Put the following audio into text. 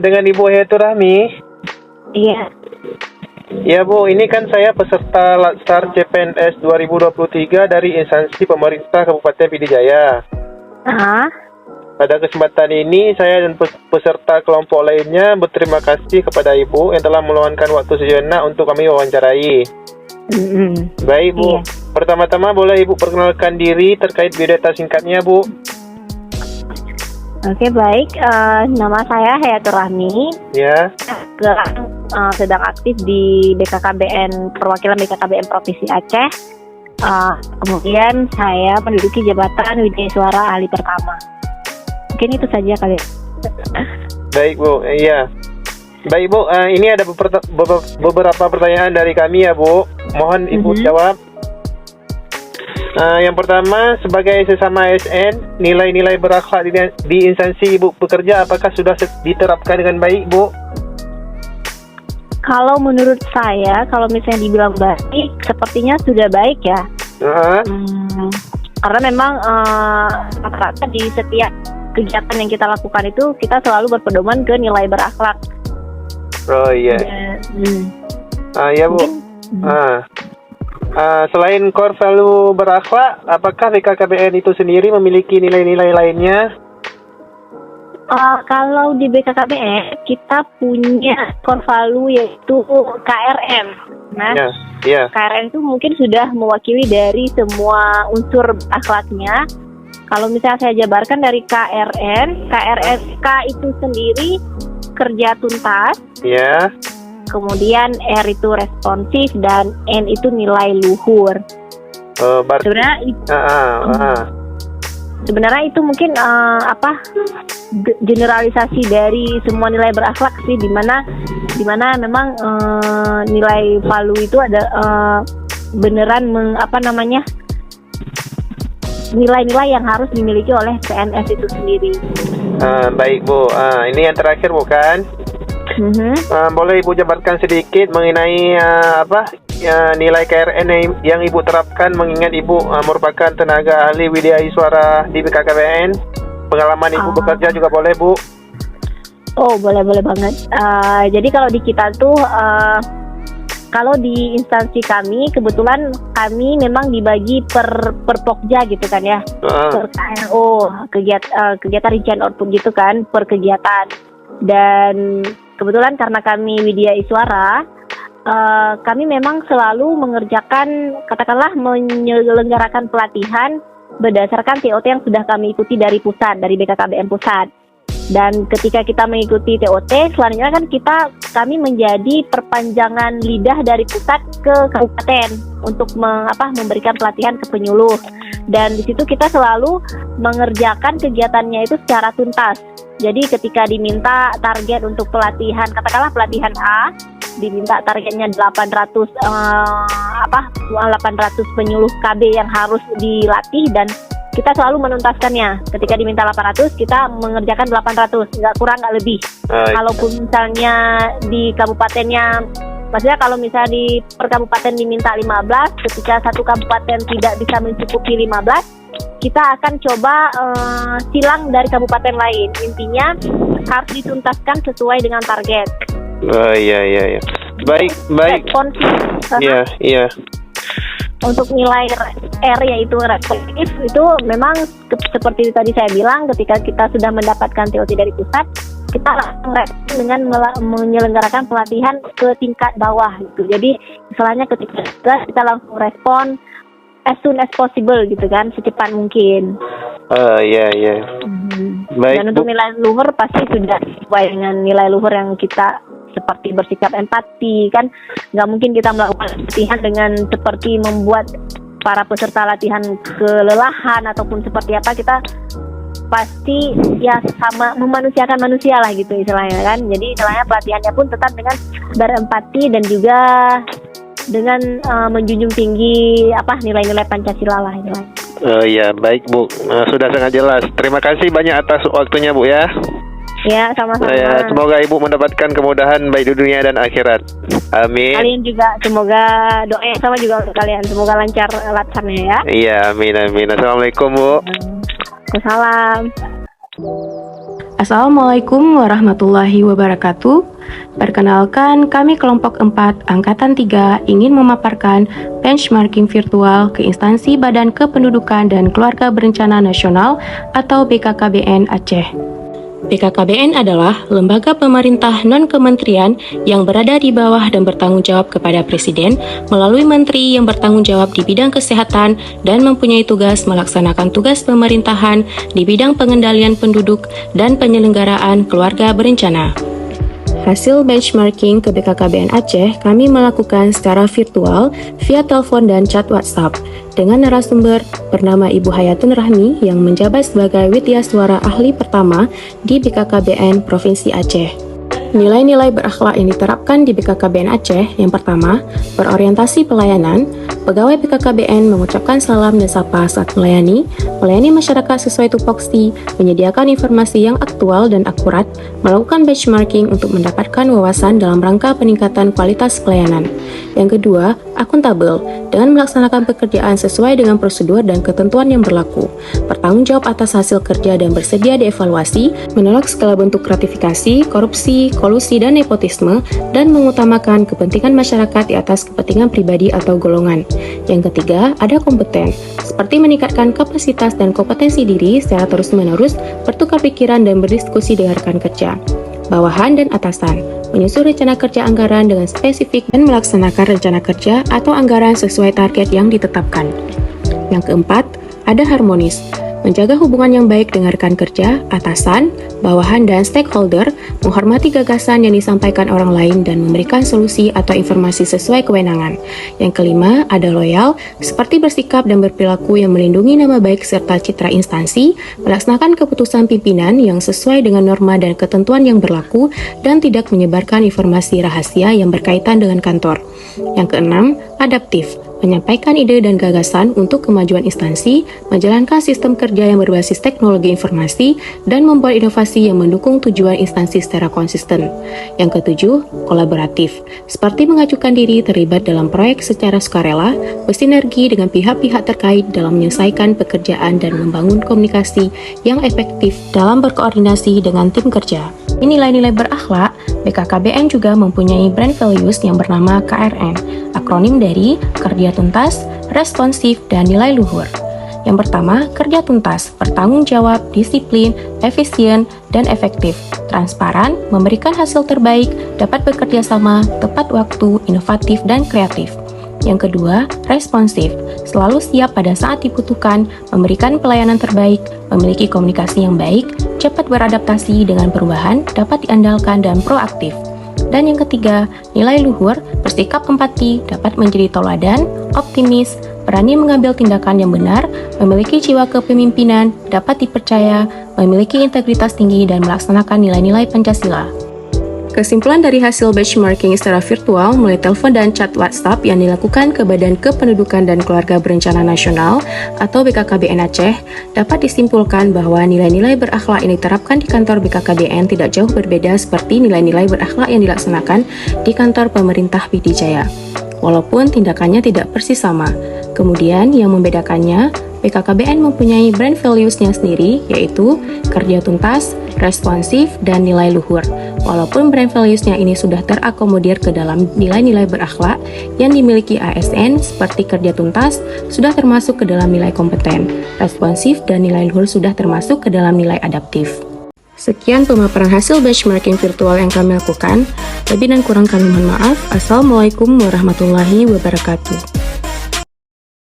dengan Ibu Hayatur Rahmi. Iya. Ya Bu, ini kan saya peserta Latsar CPNS 2023 dari instansi pemerintah Kabupaten Pidijaya. Pada kesempatan ini saya dan peserta kelompok lainnya berterima kasih kepada Ibu yang telah meluangkan waktu sejenak untuk kami wawancarai. Baik Bu, Iya. Pertama-tama boleh Ibu perkenalkan diri terkait biodata singkatnya Bu. Oke, baik. Nama saya Hayatur Rahmi. Ya. Sekarang sedang aktif di BKKBN, perwakilan BKKBN Provinsi Aceh. Kemudian saya menduduki jabatan Widya Suara Ahli Pertama. Mungkin itu saja kali. Baik Bu, iya. Baik Bu, ini ada beberapa pertanyaan dari kami ya Bu. Mohon Ibu jawab. Yang pertama, sebagai sesama ASN, nilai-nilai berakhlak di instansi Ibu bekerja apakah sudah diterapkan dengan baik Bu? Kalau menurut saya, kalau misalnya dibilang baik, sepertinya sudah baik ya. Karena memang rata-rata di setiap kegiatan yang kita lakukan itu kita selalu berpedoman ke nilai berakhlak. Oh iya. Ya Bu. Selain core value berakhlak, apakah BKKBN itu sendiri memiliki nilai-nilai lainnya? Kalau di BKKBN kita punya core value yaitu KRM. Nah, KRM itu mungkin sudah mewakili dari semua unsur akhlaknya. Kalau misalnya saya jabarkan dari KRN, K itu sendiri kerja tuntas. Ya. Kemudian R itu responsif dan N itu nilai luhur. Sebenarnya itu mungkin generalisasi dari semua nilai berakhlak sih, di mana memang nilai value itu ada beneran nilai-nilai yang harus dimiliki oleh PNS itu sendiri. Baik Bu, ini yang terakhir bukan? Boleh Ibu jabarkan sedikit mengenai nilai KRN yang Ibu terapkan, mengingat Ibu merupakan tenaga ahli Widya Suara di BKKBN. Pengalaman Ibu bekerja juga boleh Bu? Oh, boleh banget. Jadi kalau di kita tuh, kalau di instansi kami, kebetulan kami memang dibagi per pokja gitu kan ya, per KRO, kegiatan rincian output gitu kan, per kegiatan. Dan kebetulan karena kami Widya Suara, kami memang selalu mengerjakan, katakanlah menyelenggarakan pelatihan berdasarkan TOT yang sudah kami ikuti dari pusat, dari BKKBN pusat. Dan ketika kita mengikuti TOT, selanjutnya kan kami menjadi perpanjangan lidah dari pusat ke kabupaten untuk memberikan pelatihan ke penyuluh. Dan di situ kita selalu mengerjakan kegiatannya itu secara tuntas. Jadi ketika diminta target untuk pelatihan, katakanlah pelatihan A, diminta targetnya 800 penyuluh KB yang harus dilatih, dan kita selalu menuntaskannya. Ketika diminta 800, kita mengerjakan 800, nggak kurang nggak lebih. Kalaupun misalnya di kabupatennya, maksudnya kalau misalnya di per kabupaten diminta 15, ketika satu kabupaten tidak bisa mencukupi 15, kita akan coba silang dari kabupaten lain. Intinya harus dituntaskan sesuai dengan target. Iya. Baik. Iya. Untuk nilai R yaitu responsif itu memang seperti tadi saya bilang, ketika kita sudah mendapatkan TOT dari pusat, kita langsung respon dengan menyelenggarakan pelatihan ke tingkat bawah gitu. Jadi istilahnya ketika kita langsung respon as soon as possible gitu kan, secepat mungkin. Iya. Baik. Dan untuk nilai luhur pasti sudah sesuai dengan nilai luhur yang kita, seperti bersikap empati kan, nggak mungkin kita melakukan latihan dengan seperti membuat para peserta latihan kelelahan ataupun seperti apa. Kita pasti ya sama memanusiakan manusia lah gitu istilahnya kan. Jadi istilahnya pelatihannya pun tetap dengan berempati dan juga dengan menjunjung tinggi nilai-nilai Pancasila lah istilahnya. Iya, baik Bu, sudah sangat jelas. Terima kasih banyak atas waktunya Bu ya. Ya, sama-sama. Semoga Ibu mendapatkan kemudahan baik di dunia dan akhirat. Amin. Kalian juga semoga doa sama juga untuk kalian. Semoga lancar latsarnya ya. Iya, amin. Assalamualaikum Bu. Waalaikumsalam. Assalamualaikum warahmatullahi wabarakatuh. Perkenalkan, kami kelompok 4 Angkatan 3 ingin memaparkan benchmarking virtual ke instansi Badan Kependudukan dan Keluarga Berencana Nasional atau BKKBN Aceh. BKKBN adalah lembaga pemerintah non-kementerian yang berada di bawah dan bertanggung jawab kepada Presiden melalui menteri yang bertanggung jawab di bidang kesehatan dan mempunyai tugas melaksanakan tugas pemerintahan di bidang pengendalian penduduk dan penyelenggaraan keluarga berencana. Hasil benchmarking ke BKKBN Aceh kami melakukan secara virtual via telepon dan chat WhatsApp dengan narasumber bernama Ibu Hayatun Rahmi yang menjabat sebagai Widyaswara Ahli Pertama di BKKBN Provinsi Aceh. Nilai-nilai berakhlak yang diterapkan di BKKBN Aceh yang pertama, berorientasi pelayanan. Pegawai BKKBN mengucapkan salam dan sapa saat melayani masyarakat sesuai tupoksi, menyediakan informasi yang aktual dan akurat, melakukan benchmarking untuk mendapatkan wawasan dalam rangka peningkatan kualitas pelayanan. Yang kedua, akuntabel, dengan melaksanakan pekerjaan sesuai dengan prosedur dan ketentuan yang berlaku, bertanggung jawab atas hasil kerja dan bersedia dievaluasi, menolak segala bentuk gratifikasi, korupsi, kolusi, dan nepotisme, dan mengutamakan kepentingan masyarakat di atas kepentingan pribadi atau golongan. Yang ketiga, ada kompeten, seperti meningkatkan kapasitas dan kompetensi diri secara terus-menerus, bertukar pikiran dan berdiskusi dengan rekan kerja. Bawahan dan atasan, menyusun rencana kerja anggaran dengan spesifik dan melaksanakan rencana kerja atau anggaran sesuai target yang ditetapkan. Yang keempat, ada harmonis, menjaga hubungan yang baik dengan rekan kerja, atasan, bawahan, dan stakeholder, menghormati gagasan yang disampaikan orang lain dan memberikan solusi atau informasi sesuai kewenangan. Yang kelima, ada loyal, seperti bersikap dan berperilaku yang melindungi nama baik serta citra instansi, melaksanakan keputusan pimpinan yang sesuai dengan norma dan ketentuan yang berlaku, dan tidak menyebarkan informasi rahasia yang berkaitan dengan kantor. Yang keenam, adaptif, menyampaikan ide dan gagasan untuk kemajuan instansi, menjalankan sistem kerja yang berbasis teknologi informasi, dan membuat inovasi yang mendukung tujuan instansi secara konsisten. Yang ketujuh, kolaboratif, seperti mengajukan diri terlibat dalam proyek secara sukarela, bersinergi dengan pihak-pihak terkait dalam menyelesaikan pekerjaan dan membangun komunikasi yang efektif dalam berkoordinasi dengan tim kerja. Ini nilai-nilai berakhlak, BKKBN juga mempunyai brand values yang bernama KRN, akronim dari kerja tuntas, responsif, dan nilai luhur. Yang pertama, kerja tuntas, bertanggung jawab, disiplin, efisien, dan efektif, transparan, memberikan hasil terbaik, dapat bekerja sama, tepat waktu, inovatif, dan kreatif. Yang kedua, responsif, selalu siap pada saat dibutuhkan, memberikan pelayanan terbaik, memiliki komunikasi yang baik, cepat beradaptasi dengan perubahan, dapat diandalkan, dan proaktif. Dan yang ketiga, nilai luhur, bersikap empati, dapat menjadi teladan, optimis, berani mengambil tindakan yang benar, memiliki jiwa kepemimpinan, dapat dipercaya, memiliki integritas tinggi, dan melaksanakan nilai-nilai Pancasila. Kesimpulan dari hasil benchmarking secara virtual melalui telepon dan chat WhatsApp yang dilakukan ke Badan Kependudukan dan Keluarga Berencana Nasional atau BKKBN Aceh dapat disimpulkan bahwa nilai-nilai berakhlak yang diterapkan di kantor BKKBN tidak jauh berbeda seperti nilai-nilai berakhlak yang dilaksanakan di kantor pemerintah PD Jaya. Walaupun tindakannya tidak persis sama. Kemudian yang membedakannya, BKKBN mempunyai brand values-nya sendiri, yaitu kerja tuntas, responsif, dan nilai luhur. Walaupun brand values-nya ini sudah terakomodir ke dalam nilai-nilai berakhlak yang dimiliki ASN seperti kerja tuntas, sudah termasuk ke dalam nilai kompeten, responsif, dan nilai luhur sudah termasuk ke dalam nilai adaptif. Sekian pemaparan hasil benchmarking virtual yang kami lakukan. Lebih dan kurang kami mohon maaf. Assalamualaikum warahmatullahi wabarakatuh.